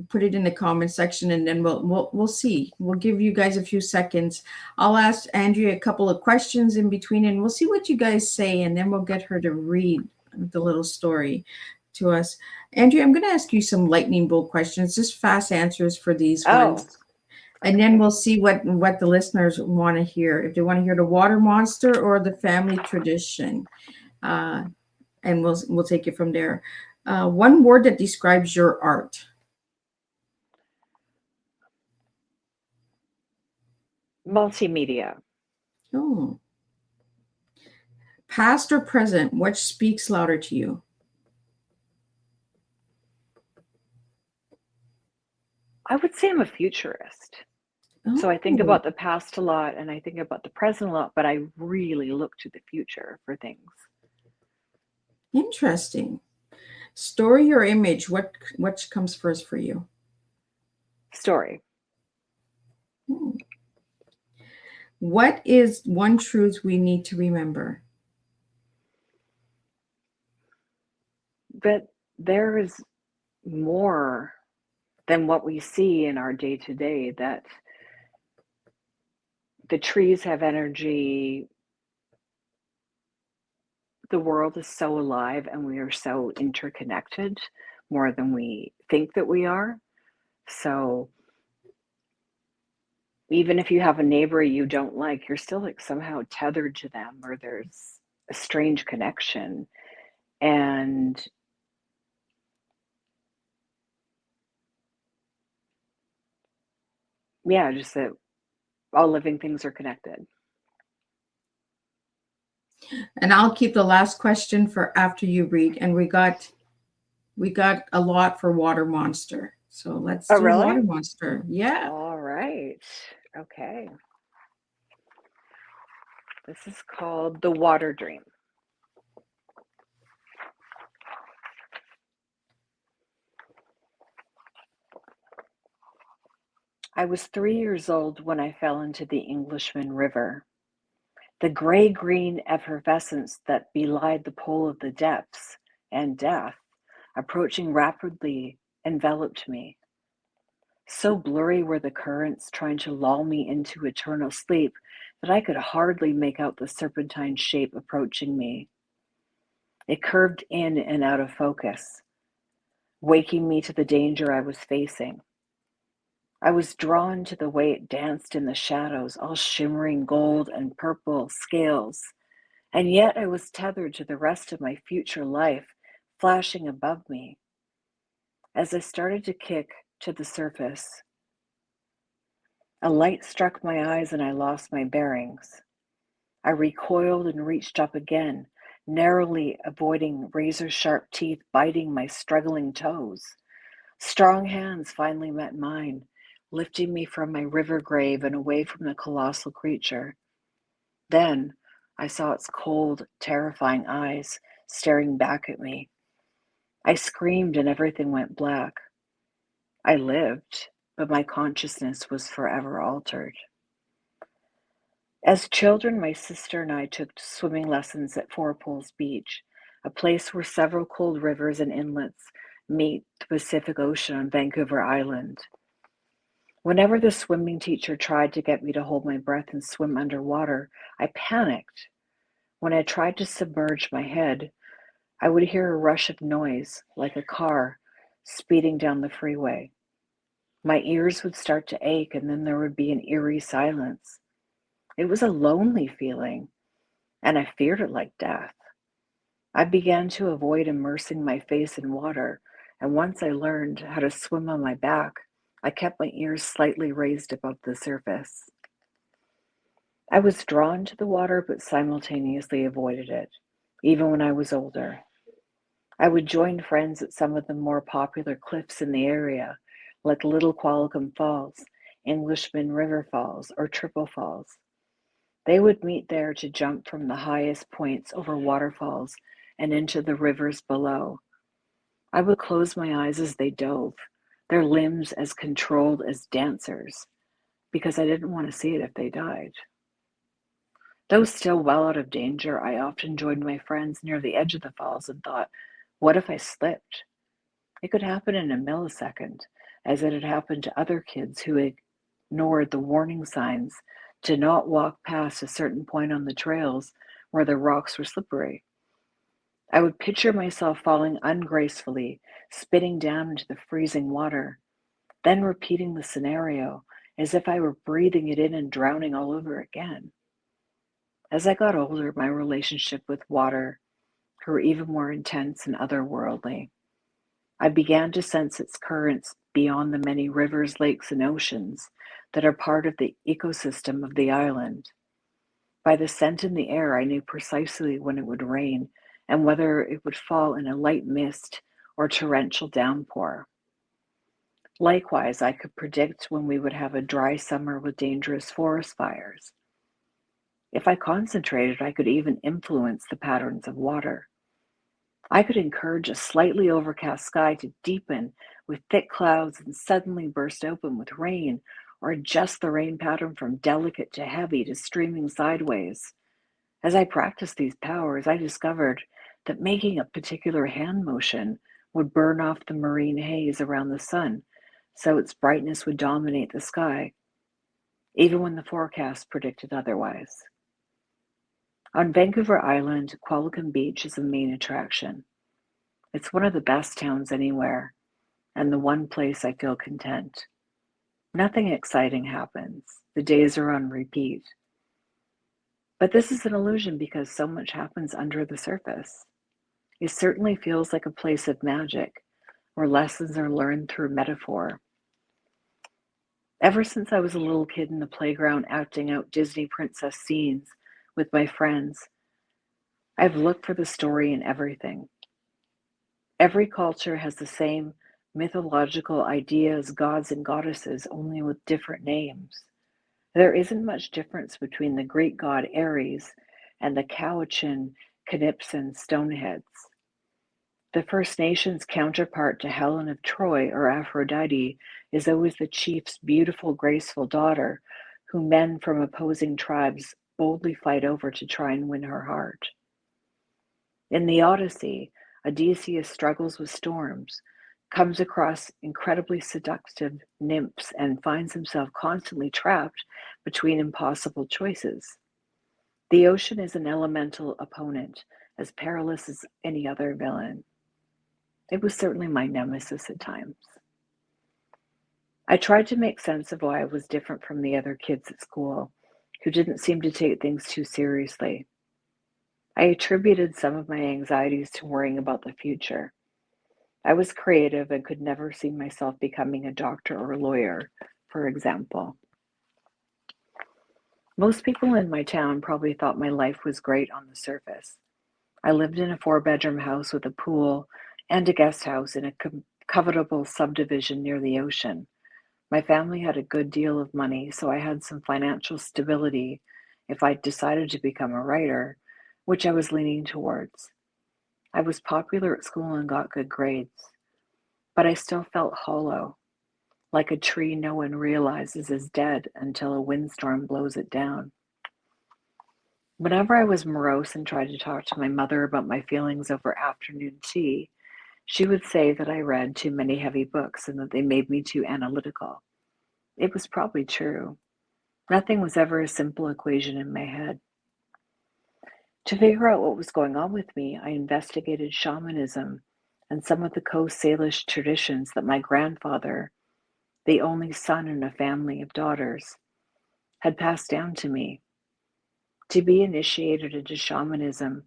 Put it in the comment section, and then we'll see. We'll give you guys a few seconds. I'll ask Andrea a couple of questions in between, and we'll see what you guys say, and then we'll get her to read the little story to us. Andrea, I'm going to ask you some lightning bolt questions, just fast answers for these ones. And then we'll see what the listeners want to hear. If they want to hear the water monster or the family tradition, and we'll take it from there. One word that describes your art. Multimedia. Oh, past or present, which speaks louder to you? I would say I'm a futurist. So I think Oh, about the past a lot and I think about the present a lot, but I really look to the future for things. interesting. Story or image, what comes first for you? Story. Hmm. What is one truth we need to remember? But there is more than what we see in our day to day, that the trees have energy. The world is so alive and we are so interconnected more than we think that we are. So even if you have a neighbor you don't like, you're still like somehow tethered to them, or there's a strange connection. And yeah, just that all living things are connected. And I'll keep the last question for after you read. And we got a lot for water monster. So let's Oh, do water really? monster. Yeah. All right. Okay. This is called The Water Dream. I was 3 years old when I fell into the Englishman River. The gray-green effervescence that belied the pole of the depths and death, approaching rapidly, enveloped me. So blurry were the currents trying to lull me into eternal sleep that I could hardly make out the serpentine shape approaching me. It curved in and out of focus, waking me to the danger I was facing. I was drawn to the way it danced in the shadows, all shimmering gold and purple scales, and yet I was tethered to the rest of my future life, flashing above me. As I started to kick to the surface, a light struck my eyes and I lost my bearings. I recoiled and reached up again, narrowly avoiding razor-sharp teeth biting my struggling toes. Strong hands finally met mine, lifting me from my river grave and away from the colossal creature. Then I saw its cold, terrifying eyes staring back at me. I screamed and everything went black. I lived, but my consciousness was forever altered. As children, my sister and I took swimming lessons at Four Poles Beach, a place where several cold rivers and inlets meet the Pacific Ocean on Vancouver Island. Whenever the swimming teacher tried to get me to hold my breath and swim underwater, I panicked. When I tried to submerge my head, I would hear a rush of noise, like a car speeding down the freeway. My ears would start to ache, and then there would be an eerie silence. It was a lonely feeling, and I feared it like death. I began to avoid immersing my face in water, and once I learned how to swim on my back, I kept my ears slightly raised above the surface. I was drawn to the water, but simultaneously avoided it, even when I was older. I would join friends at some of the more popular cliffs in the area, like Little Qualicum Falls, Englishman River Falls, or Triple Falls. They would meet there to jump from the highest points over waterfalls and into the rivers below. I would close my eyes as they dove, their limbs as controlled as dancers, because I didn't want to see it if they died. Though still well out of danger, I often joined my friends near the edge of the falls and thought, what if I slipped? It could happen in a millisecond, as it had happened to other kids who ignored the warning signs to not walk past a certain point on the trails where the rocks were slippery. I would picture myself falling ungracefully, spitting down into the freezing water, then repeating the scenario as if I were breathing it in and drowning all over again. As I got older, my relationship with water grew even more intense and otherworldly. I began to sense its currents beyond the many rivers, lakes, and oceans that are part of the ecosystem of the island. By the scent in the air, I knew precisely when it would rain and whether it would fall in a light mist or torrential downpour. Likewise, I could predict when we would have a dry summer with dangerous forest fires. If I concentrated, I could even influence the patterns of water. I could encourage a slightly overcast sky to deepen with thick clouds and suddenly burst open with rain, or adjust the rain pattern from delicate to heavy to streaming sideways. As I practiced these powers, I discovered that making a particular hand motion would burn off the marine haze around the sun, so its brightness would dominate the sky, even when the forecast predicted otherwise. On Vancouver Island, Qualicum Beach is the main attraction. It's one of the best towns anywhere, and the one place I feel content. Nothing exciting happens. The days are on repeat. But this is an illusion because so much happens under the surface. It certainly feels like a place of magic, where lessons are learned through metaphor. Ever since I was a little kid in the playground acting out Disney princess scenes with my friends, I've looked for the story in everything. Every culture has the same mythological ideas, gods and goddesses, only with different names. There isn't much difference between the Greek god Ares and the Cowichan Calypsan stoneheads. The First Nations counterpart to Helen of Troy or Aphrodite is always the chief's beautiful, graceful daughter, who men from opposing tribes boldly fight over to try and win her heart. In the Odyssey, Odysseus struggles with storms, comes across incredibly seductive nymphs, and finds himself constantly trapped between impossible choices. The ocean is an elemental opponent, as perilous as any other villain. It was certainly my nemesis at times. I tried to make sense of why I was different from the other kids at school, who didn't seem to take things too seriously. I attributed some of my anxieties to worrying about the future. I was creative and could never see myself becoming a doctor or a lawyer, for example. Most people in my town probably thought my life was great on the surface. I lived in a 4-bedroom house with a pool and a guest house in a covetable subdivision near the ocean. My family had a good deal of money, so I had some financial stability if I decided to become a writer, which I was leaning towards. I was popular at school and got good grades, but I still felt hollow, like a tree no one realizes is dead until a windstorm blows it down. Whenever I was morose and tried to talk to my mother about my feelings over afternoon tea, she would say that I read too many heavy books and that they made me too analytical. It was probably true. Nothing was ever a simple equation in my head. To figure out what was going on with me, I investigated shamanism and some of the Coast Salish traditions that my grandfather, the only son in a family of daughters, had passed down to me. To be initiated into shamanism,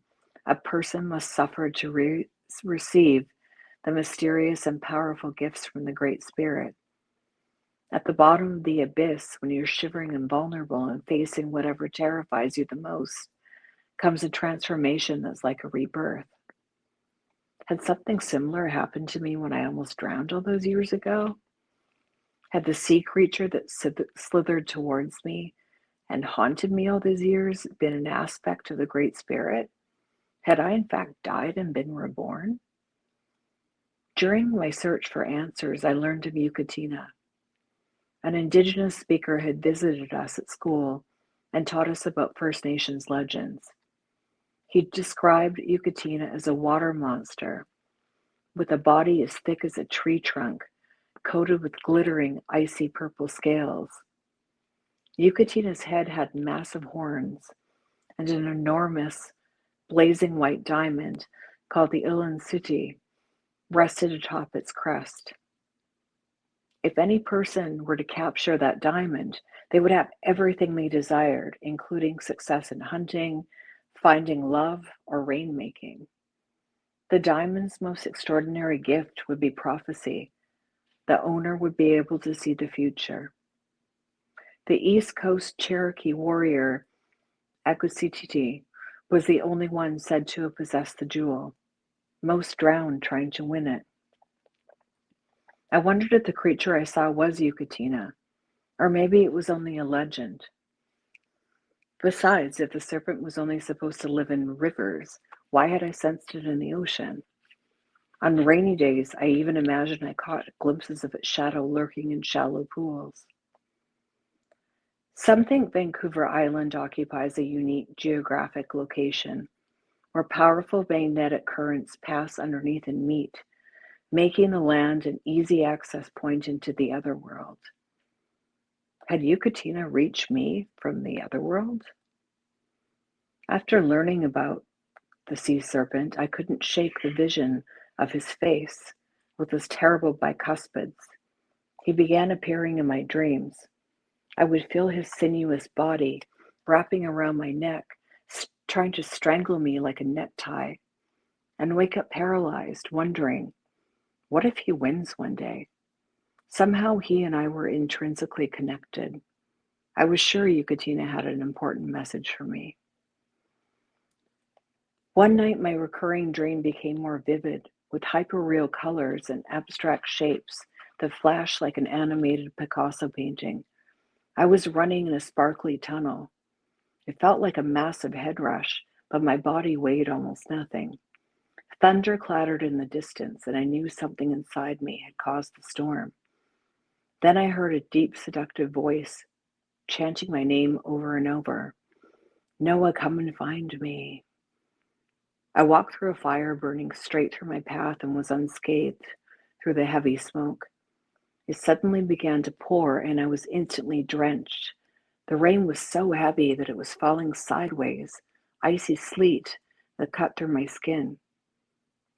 a person must suffer to receive the mysterious and powerful gifts from the Great Spirit. At the bottom of the abyss, when you're shivering and vulnerable and facing whatever terrifies you the most, comes a transformation that's like a rebirth. Had something similar happened to me when I almost drowned all those years ago? Had the sea creature that slithered towards me and haunted me all these years been an aspect of the Great Spirit? Had I in fact died and been reborn? During my search for answers, I learned of Yucatina. An indigenous speaker had visited us at school and taught us about First Nations legends. He described Yucatina as a water monster with a body as thick as a tree trunk, coated with glittering, icy purple scales. Yucatina's head had massive horns, and an enormous, blazing white diamond called the Ilan Suti rested atop its crest. If any person were to capture that diamond, they would have everything they desired, including success in hunting, finding love, or rainmaking. The diamond's most extraordinary gift would be prophecy. The owner would be able to see the future. The East Coast Cherokee warrior Akusititi was the only one said to have possessed the jewel. Most drowned trying to win it. I wondered if the creature I saw was Yucatina, or maybe it was only a legend. Besides, if the serpent was only supposed to live in rivers, why had I sensed it in the ocean? On rainy days, I even imagined I caught glimpses of its shadow lurking in shallow pools. Some think Vancouver Island occupies a unique geographic location where powerful magnetic currents pass underneath and meet, making the land an easy access point into the other world. Had Yucatina reached me from the other world? After learning about the sea serpent, I couldn't shake the vision of his face with those terrible bicuspids. He began appearing in my dreams. I would feel his sinuous body wrapping around my neck, trying to strangle me like a necktie, and wake up paralyzed, wondering, what if he wins one day? Somehow he and I were intrinsically connected. I was sure Yucatina had an important message for me. One night my recurring dream became more vivid, with hyperreal colors and abstract shapes that flashed like an animated Picasso painting. I was running in a sparkly tunnel. It felt like a massive head rush, but my body weighed almost nothing. Thunder clattered in the distance, and I knew something inside me had caused the storm. Then I heard a deep, seductive voice chanting my name over and over. Noah, come and find me. I walked through a fire burning straight through my path and was unscathed through the heavy smoke. It suddenly began to pour, and I was instantly drenched. The rain was so heavy that it was falling sideways, icy sleet that cut through my skin.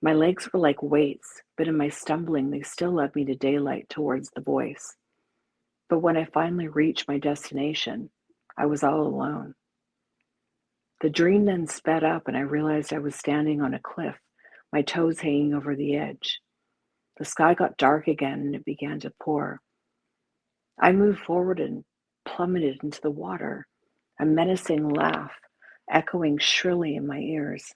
My legs were like weights, but in my stumbling, they still led me to daylight towards the voice. But when I finally reached my destination, I was all alone. The dream then sped up, and I realized I was standing on a cliff, my toes hanging over the edge. The sky got dark again, and it began to pour. I moved forward and plummeted into the water, a menacing laugh echoing shrilly in my ears.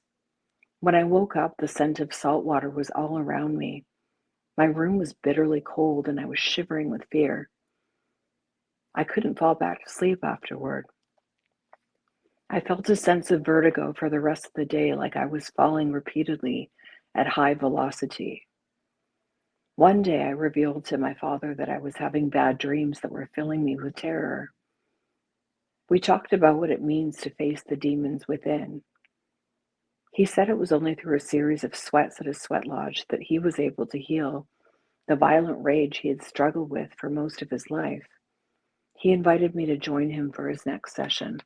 When I woke up, the scent of salt water was all around me. My room was bitterly cold and I was shivering with fear. I couldn't fall back to sleep afterward. I felt a sense of vertigo for the rest of the day, like I was falling repeatedly at high velocity. One day I revealed to my father that I was having bad dreams that were filling me with terror. We talked about what it means to face the demons within. He said it was only through a series of sweats at his sweat lodge that he was able to heal the violent rage he had struggled with for most of his life. He invited me to join him for his next session.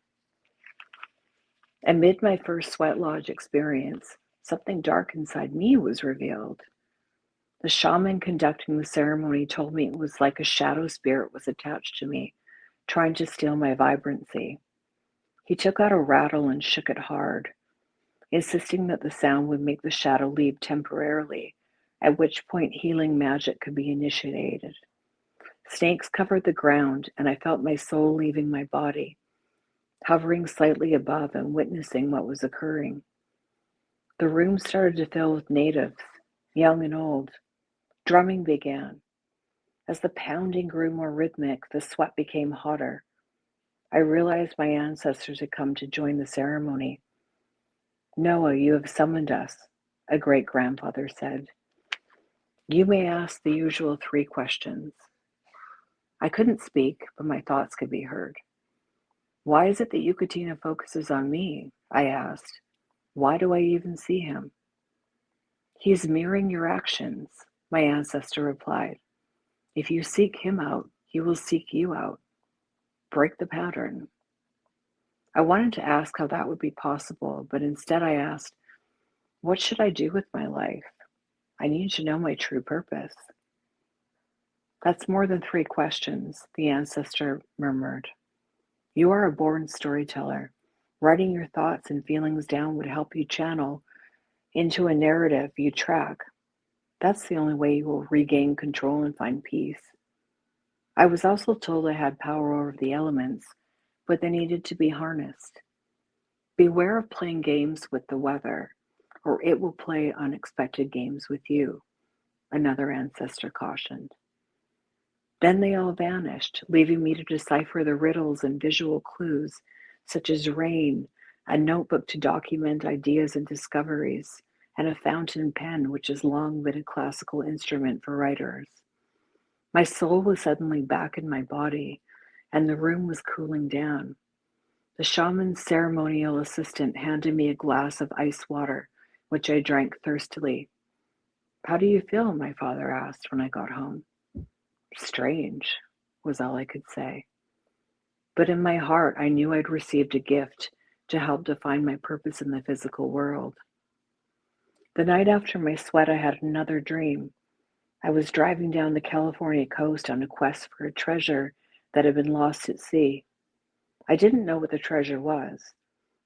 Amid my first sweat lodge experience, something dark inside me was revealed. The shaman conducting the ceremony told me it was like a shadow spirit was attached to me, trying to steal my vibrancy. He took out a rattle and shook it hard, insisting that the sound would make the shadow leave temporarily, at which point healing magic could be initiated. Snakes covered the ground, and I felt my soul leaving my body, hovering slightly above and witnessing what was occurring. The room started to fill with natives, young and old. Drumming began. As the pounding grew more rhythmic, the sweat became hotter. I realized my ancestors had come to join the ceremony. "Noah, you have summoned us," a great-grandfather said. "You may ask the usual 3 questions." I couldn't speak, but my thoughts could be heard. "Why is it that Yucatina focuses on me?" I asked. "Why do I even see him?" "He's mirroring your actions," my ancestor replied. "If you seek him out, he will seek you out. Break the pattern." I wanted to ask how that would be possible, but instead I asked, "What should I do with my life? I need to know my true purpose." "That's more than 3 questions," the ancestor murmured. "You are a born storyteller. Writing your thoughts and feelings down would help you channel into a narrative you track. That's the only way you will regain control and find peace." I was also told I had power over the elements, but they needed to be harnessed. "Beware of playing games with the weather, or it will play unexpected games with you," another ancestor cautioned. Then they all vanished, leaving me to decipher the riddles and visual clues, such as rain, a notebook to document ideas and discoveries, and a fountain pen, which has long been a classical instrument for writers. My soul was suddenly back in my body, and the room was cooling down. The shaman's ceremonial assistant handed me a glass of ice water, which I drank thirstily. "How do you feel?" my father asked when I got home. "Strange," was all I could say. But in my heart, I knew I'd received a gift to help define my purpose in the physical world. The night after my sweat, I had another dream. I was driving down the California coast on a quest for a treasure that had been lost at sea. I didn't know what the treasure was,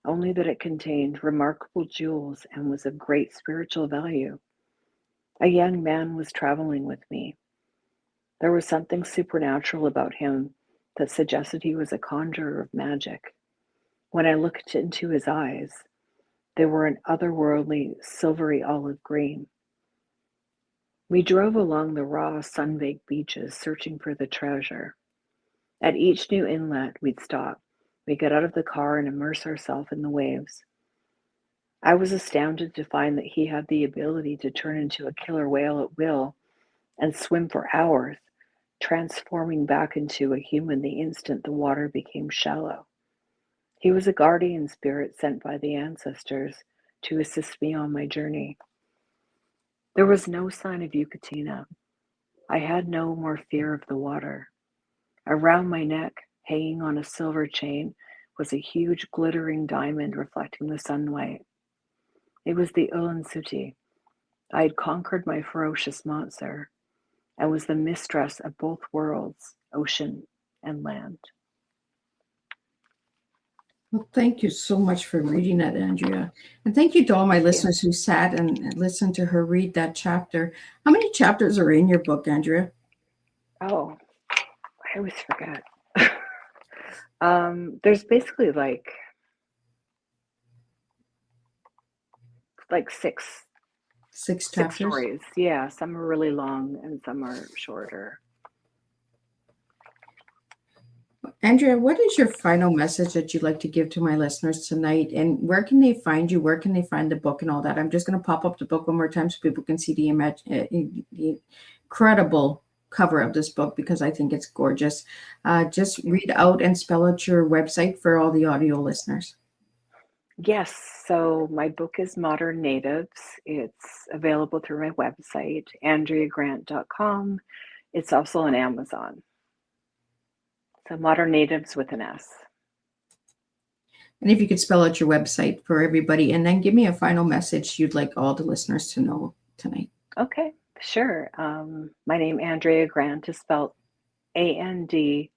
only that it contained remarkable jewels and was of great spiritual value. A young man was traveling with me. There was something supernatural about him that suggested he was a conjurer of magic. When I looked into his eyes, they were an otherworldly, silvery olive green. We drove along the raw, sun-baked beaches, searching for the treasure. At each new inlet, we'd stop. We'd get out of the car and immerse ourselves in the waves. I was astounded to find that he had the ability to turn into a killer whale at will and swim for hours, transforming back into a human the instant the water became shallow. He was a guardian spirit sent by the ancestors to assist me on my journey. There was no sign of Yucatina. I had no more fear of the water. Around my neck, hanging on a silver chain, was a huge glittering diamond reflecting the sunlight. It was the Ulan-Suti. I had conquered my ferocious monster. I was the mistress of both worlds, ocean and land. Well, thank you so much for reading that, Andrea. And thank you to all my listeners who sat and listened to her read that chapter. How many chapters are in your book, Andrea? Oh, I always forget. There's basically like 6 6 chapters. stories. Yeah, some are really long and some are shorter. Andrea, what is your final message that you'd like to give to my listeners tonight? And where can they find you? Where can they find the book and all that? I'm just going to pop up the book one more time so people can see the the incredible cover of this book, because I think it's gorgeous. Just read out and spell out your website for all the audio listeners. Yes, so my book is Modern Natives. It's available through my website, andreagrant.com. It's also on Amazon. So Modern Natives with an S. And if you could spell out your website for everybody, and then give me a final message you'd like all the listeners to know tonight. Okay, sure. My name, Andrea Grant, is spelled AndreaGrant.com.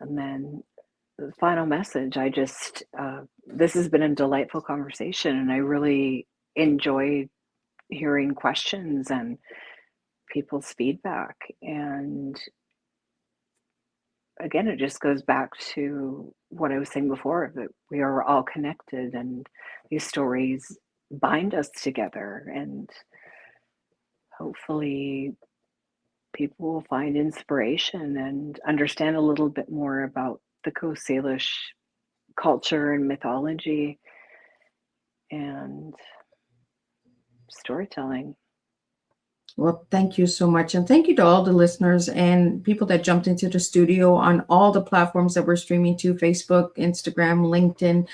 And then the final message, this has been a delightful conversation, and I really enjoyed hearing questions and people's feedback. And again, it just goes back to what I was saying before, that we are all connected and these stories bind us together, and hopefully people will find inspiration and understand a little bit more about the Coast Salish culture and mythology and storytelling. Well, thank you so much. And thank you to all the listeners and people that jumped into the studio on all the platforms that we're streaming to: Facebook, Instagram, LinkedIn,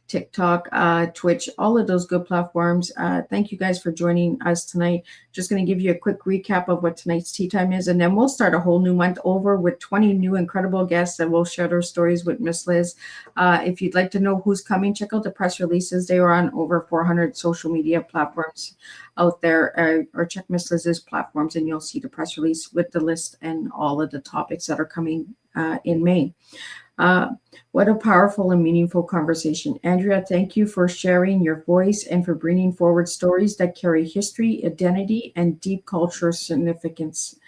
TikTok, Twitch, all of those good platforms. Thank you guys for joining us tonight. Just going to give you a quick recap of what tonight's tea time is, and then we'll start a whole new month over with 20 new incredible guests that will share their stories with Miss Liz. If you'd like to know who's coming, check out the press releases. They are on over 400 social media platforms out there, or check Miss Liz's platforms and you'll see the press release with the list and all of the topics that are coming in May. What a powerful and meaningful conversation. Andrea, thank you for sharing your voice and for bringing forward stories that carry history, identity, and deep cultural significance.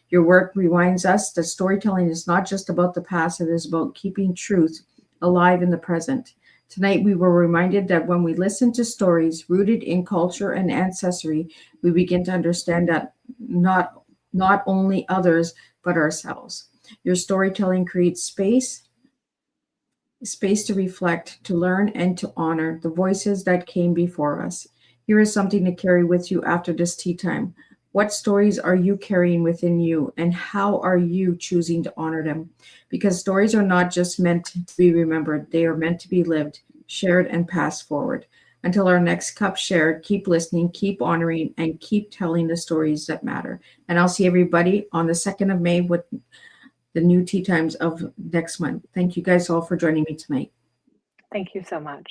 Your work reminds us that storytelling is not just about the past, it is about keeping truth alive in the present. Tonight, we were reminded that when we listen to stories rooted in culture and ancestry, we begin to understand that not only others, but ourselves. Your storytelling creates space to reflect, to learn, and to honor the voices that came before us. Here is something to carry with you after this tea time. What stories are you carrying within you, and how are you choosing to honor them? Because stories are not just meant to be remembered, they are meant to be lived, shared, and passed forward. Until our next cup shared, keep listening, keep honoring, and keep telling the stories that matter. And I'll see everybody on the 2nd of May with the new tea times of next month. Thank you guys all for joining me tonight. Thank you so much.